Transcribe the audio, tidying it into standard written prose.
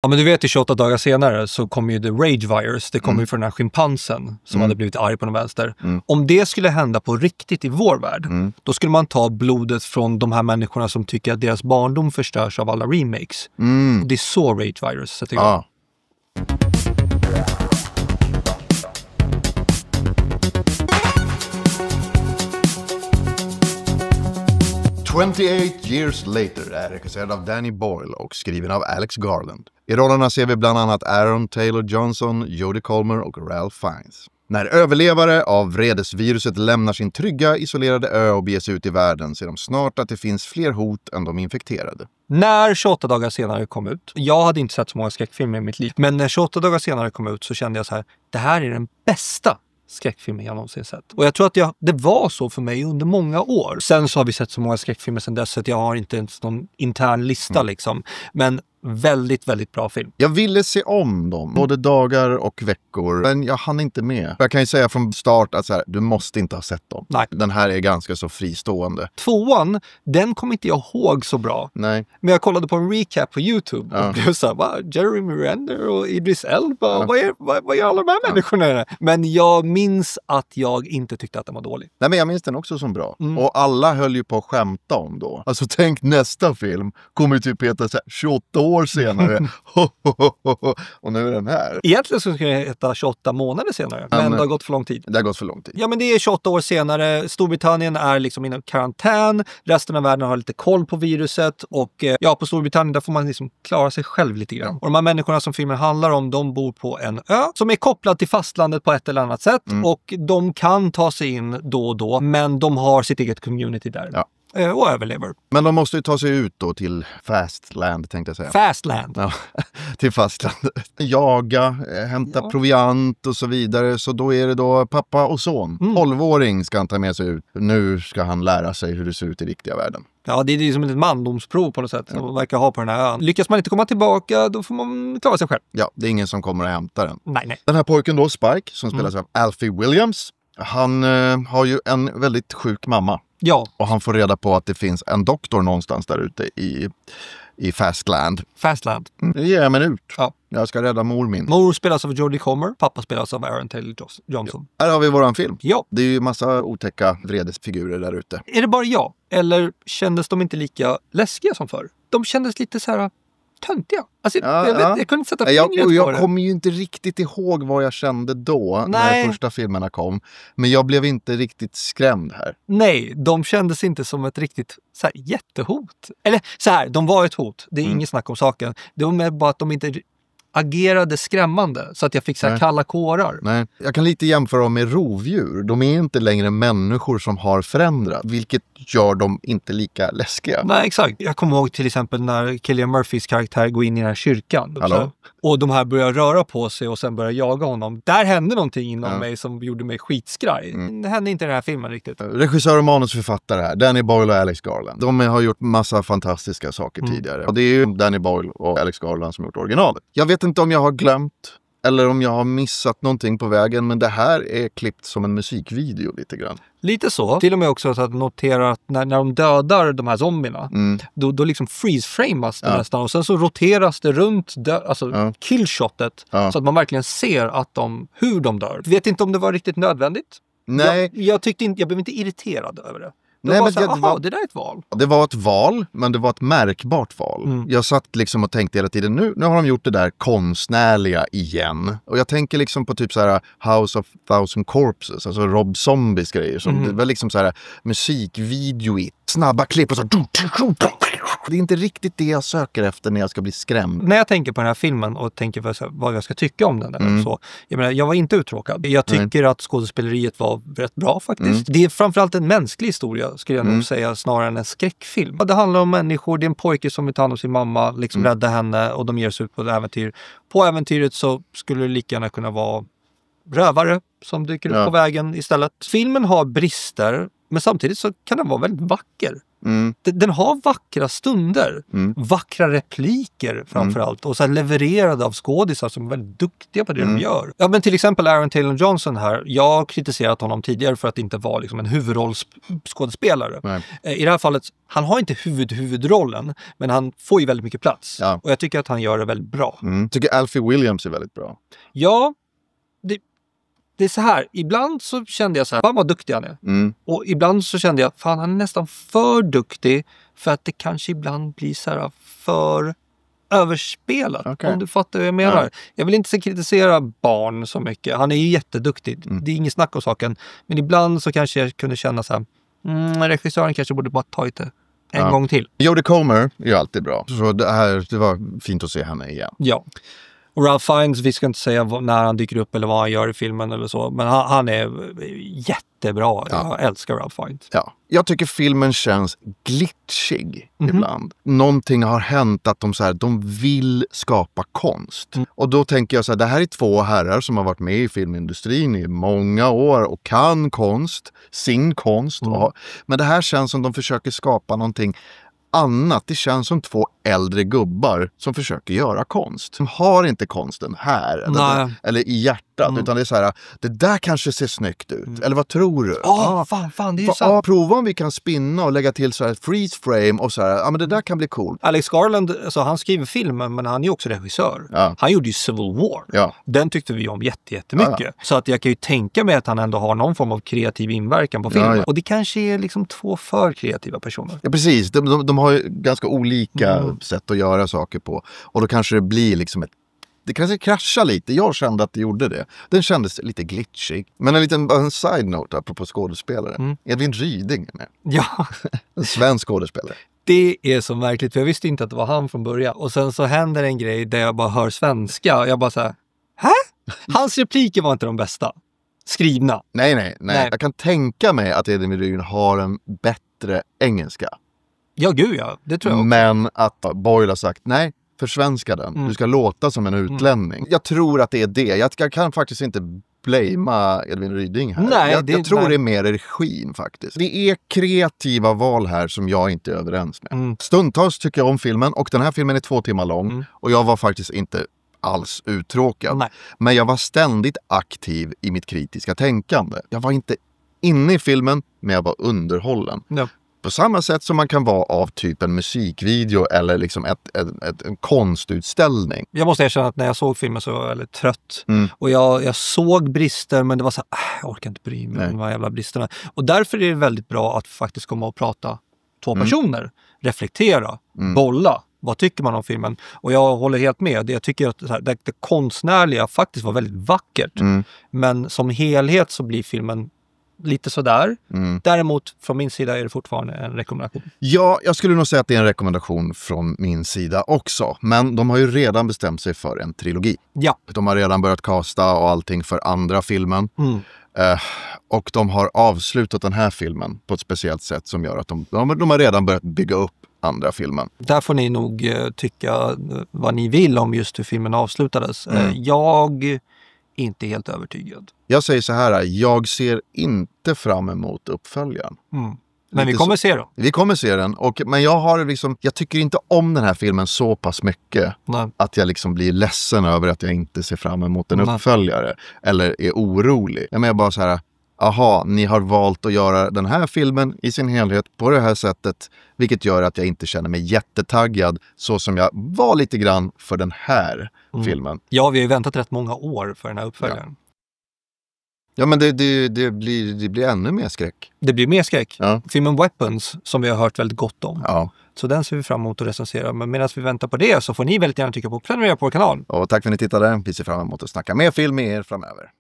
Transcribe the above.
Ja, men du vet ju 28 dagar senare så kommer ju The Rage Virus. Det kommer ju från den här schimpansen som hade blivit arg på den vänster. Om det skulle hända på riktigt i vår värld, då skulle man ta blodet från de här människorna som tycker att deras barndom förstörs av alla remakes. Och det är så Rage Virus sätter igång. 28 Years Later är regisserad av Danny Boyle och skriven av Alex Garland. I rollerna ser vi bland annat Aaron Taylor Johnson, Jodie Comer och Ralph Fiennes. När överlevare av vredesviruset lämnar sin trygga, isolerade ö och beger sig ut i världen ser de snart att det finns fler hot än de infekterade. När 28 dagar senare kom ut, jag hade inte sett så många skräckfilmer i mitt liv, men när 28 dagar senare kom ut så kände jag så här, det här är den bästa skräckfilmer jag någonsin sett. Och jag tror att det var så för mig under många år. Sen så har vi sett så många skräckfilmer sedan dess att jag har inte ens någon intern lista liksom. Men väldigt, väldigt bra film. Jag ville se om dem, både dagar och veckor, men jag hann inte med. Jag kan ju säga från start att så här, du måste inte ha sett dem. Nej. Den här är ganska så fristående. 2:an, den kommer inte jag ihåg så bra. Nej. Men jag kollade på en recap på YouTube och blev så här, va? Jeremy Renner och Idris Elba, vad gör alla de här människorna? Men jag minns att jag inte tyckte att den var dålig. Nej, men jag minns den också som bra. Och alla höll ju på att skämta om då. Alltså tänk nästa film kommer typ heta så här, 28 år senare. Och nu är den här. Egentligen så ska det heta 28 månader senare. Men det har gått för lång tid. Det har gått för lång tid. Ja, men det är 28 år senare. Storbritannien är liksom inom karantän. Resten av världen har lite koll på viruset. Och ja, på Storbritannien där får man liksom klara sig själv lite grann. Och de här människorna som filmen handlar om, de bor på en ö som är kopplad till fastlandet på ett eller annat sätt. Och de kan ta sig in då och då. Men de har sitt eget community där. Ja. Och överlever. Men de måste ju ta sig ut då till Fastland, tänkte jag säga. Fastland. Ja, till fastlandet. Jaga, hämta proviant och så vidare. Så då är det då pappa och son. 12-åring ska han ta med sig ut. Nu ska han lära sig hur det ser ut i riktiga världen. Ja, det är som ett mandomsprov på något sätt som man verkar ha på den här ön. Lyckas man inte komma tillbaka, då får man klara sig själv. Ja, det är ingen som kommer att hämta den. Nej. Den här pojken då, Spike, som spelas av Alfie Williams. Han har ju en väldigt sjuk mamma. Ja. Och han får reda på att det finns en doktor någonstans där ute i Fastland. Fastland. Ge en minut. Ja. Jag ska rädda mor min. Mor spelas av Jodie Comer, pappa spelas av Aaron Taylor Johnson. Ja. Här har vi våran film. Ja. Det är ju massa otäcka vredesfigurer där ute. Är det bara jag? Eller kändes de inte lika läskiga som förr? De kändes lite så här töntiga. Alltså, jag kunde inte sätta fingret på det. Jag kommer ju inte riktigt ihåg vad jag kände då när första filmerna kom. Men jag blev inte riktigt skrämd här. Nej, de kändes inte som ett riktigt så här, jättehot. Eller så här, de var ett hot. Det är inget snack om saken. Det var bara att de inte agerade skrämmande så att jag fick så här kalla kårar. Nej. Jag kan lite jämföra dem med rovdjur. De är inte längre människor som har förändrat, vilket gör dem inte lika läskiga. Nej, exakt. Jag kommer ihåg till exempel när Cillian Murphys karaktär går in i den här kyrkan. Och de här börjar röra på sig och sen börjar jaga honom. Där hände någonting inom mig som gjorde mig skitskraj. Det hände inte i den här filmen riktigt. Regissör och manusförfattare här, Danny Boyle och Alex Garland. De har gjort massa fantastiska saker tidigare. Och det är ju Danny Boyle och Alex Garland som gjort originalet. Jag vet inte om jag har glömt eller om jag har missat någonting på vägen, men det här är klippt som en musikvideo lite grann. Lite så. Till och med också att notera att när de dödar de här zombierna, då liksom freeze-framas det nästan. Och sen så roteras det runt killshotet så att man verkligen ser att hur de dör. Jag vet inte om det var riktigt nödvändigt. Nej. Jag blev inte irriterad över det. Nej, men det där är ett val. Det var ett val, men det var ett märkbart val. Jag satt liksom och tänkte hela tiden, nu har de gjort det där konstnärliga igen. Och jag tänker liksom på typ så här House of Thousand Corpses, alltså Rob Zombies grejer. Som det var liksom så här musikvideoigt, snabba klipp och så. Det är inte riktigt det jag söker efter när jag ska bli skrämd. När jag tänker på den här filmen och tänker vad jag ska tycka om den eller så. Jag var inte uttråkad. Jag tycker att skådespeleriet var rätt bra faktiskt. Det är framförallt en mänsklig historia skulle jag nog säga snarare än en skräckfilm. Det handlar om människor, det är en pojke som vill ta hand om sin mamma, liksom rädda henne och de ger sig ut på ett äventyr. På äventyret så skulle det lika gärna kunna vara rövare som dyker upp på vägen istället. Filmen har brister, men samtidigt så kan den vara väldigt vacker. Den har vackra stunder. Vackra repliker framförallt. Och så här levererade av skådisar som är väldigt duktiga på det de gör. Ja, men till exempel Aaron Taylor Johnson här. Jag har kritiserat honom tidigare för att inte vara liksom en huvudrollsskådespelare. I det här fallet, han har inte huvudrollen, men han får ju väldigt mycket plats. Ja. Och jag tycker att han gör det väldigt bra. Jag tycker Alfie Williams är väldigt bra. Ja, det är så här, ibland så kände jag så här, fan vad duktig han är. Och ibland så kände jag, fan han är nästan för duktig för att det kanske ibland blir så här för överspelat. Okay. Om du fattar vad jag menar. Ja. Jag vill inte kritisera barn så mycket. Han är ju jätteduktig. Det är inget snack om saken. Men ibland så kanske jag kunde känna så här, regissören kanske borde bara ta det en gång till. Jodie Comer är ju alltid bra. Så det var fint att se henne igen. Ja. Och Ralph Fiennes, vi ska inte säga när han dyker upp eller vad han gör i filmen eller så. Men han är jättebra. Ja. Jag älskar Ralph Fiennes. Ja. Jag tycker filmen känns glitchig ibland. Någonting har hänt att de vill skapa konst. Och då tänker jag så här, det här är två herrar som har varit med i filmindustrin i många år och kan konst, sin konst. Men det här känns som de försöker skapa någonting annat. Det känns som två äldre gubbar som försöker göra konst. De har inte konsten här eller i hjärtat, utan det är så här, det där kanske ser snyggt ut. Eller vad tror du? Fan, det är ju sant. Prova om vi kan spinna och lägga till så här freeze frame och så här, men det där kan bli coolt. Alex Garland, alltså, han skriver filmen, men han är ju också regissör. Ja. Han gjorde ju Civil War. Ja. Den tyckte vi om jättemycket. Ja. Så att jag kan ju tänka mig att han ändå har någon form av kreativ inverkan på filmen. Ja. Och det kanske är liksom två för kreativa personer. Ja, precis. De har ju ganska olika sätt att göra saker på. Och då kanske det blir liksom det kanske kraschar lite. Jag kände att det gjorde det. Den kändes lite glitchig. Men en side-note apropå skådespelare. Edvin Ryding är med. Ja. En svensk skådespelare. Det är så märkligt, för jag visste inte att det var han från början. Och sen så händer en grej där jag bara hör svenska. Och jag bara så här, Hans repliker var inte de bästa. Skrivna. Nej. Jag kan tänka mig att Edvin Ryding har en bättre engelska. Ja, gud ja. Det tror jag också. Men att Boyle har sagt, nej, försvenska den. Du ska låta som en utlänning. Jag tror att det är det. Jag kan faktiskt inte blamea Edvin Ryding här. Nej, jag tror det är mer regin faktiskt. Det är kreativa val här som jag inte är överens med. Stundtals tycker jag om filmen, och den här filmen är 2 timmar lång. Och jag var faktiskt inte alls uttråkad. Nej. Men jag var ständigt aktiv i mitt kritiska tänkande. Jag var inte inne i filmen, men jag var underhållen. Ja. På samma sätt som man kan vara av typ en musikvideo eller liksom en konstutställning. Jag måste erkänna att när jag såg filmen så var jag väldigt trött. Och jag såg brister, men det var så här, jag orkar inte bry mig om de här jävla bristerna. Och därför är det väldigt bra att faktiskt komma och prata 2 personer. Reflektera, bolla. Vad tycker man om filmen? Och jag håller helt med. Jag tycker att det konstnärliga faktiskt var väldigt vackert. Men som helhet så blir filmen lite sådär. Däremot från min sida är det fortfarande en rekommendation. Ja, jag skulle nog säga att det är en rekommendation från min sida också. Men de har ju redan bestämt sig för en trilogi. Ja. De har redan börjat casta och allting för andra filmen. Och de har avslutat den här filmen på ett speciellt sätt som gör att de har redan börjat bygga upp andra filmen. Där får ni nog tycka vad ni vill om just hur filmen avslutades. Jag är inte helt övertygad. Jag säger så här, jag ser inte fram emot uppföljaren. Men vi kommer se den. Vi kommer se den. Men jag tycker inte om den här filmen så pass mycket att jag liksom blir ledsen över att jag inte ser fram emot en uppföljare. Eller är orolig. Jag menar bara så här, ni har valt att göra den här filmen i sin helhet på det här sättet. Vilket gör att jag inte känner mig jättetaggad så som jag var lite grann för den här filmen. Ja, vi har ju väntat rätt många år för den här uppföljaren. Ja, men det blir ännu mer skräck. Det blir mer skräck. Ja. Filmen Weapons, som vi har hört väldigt gott om. Ja. Så den ser vi fram emot att recensera. Men medan vi väntar på det så får ni väldigt gärna tycka på prenumerera på vår kanal. Och tack för att ni tittade. Vi ser fram emot att snacka mer film med er framöver.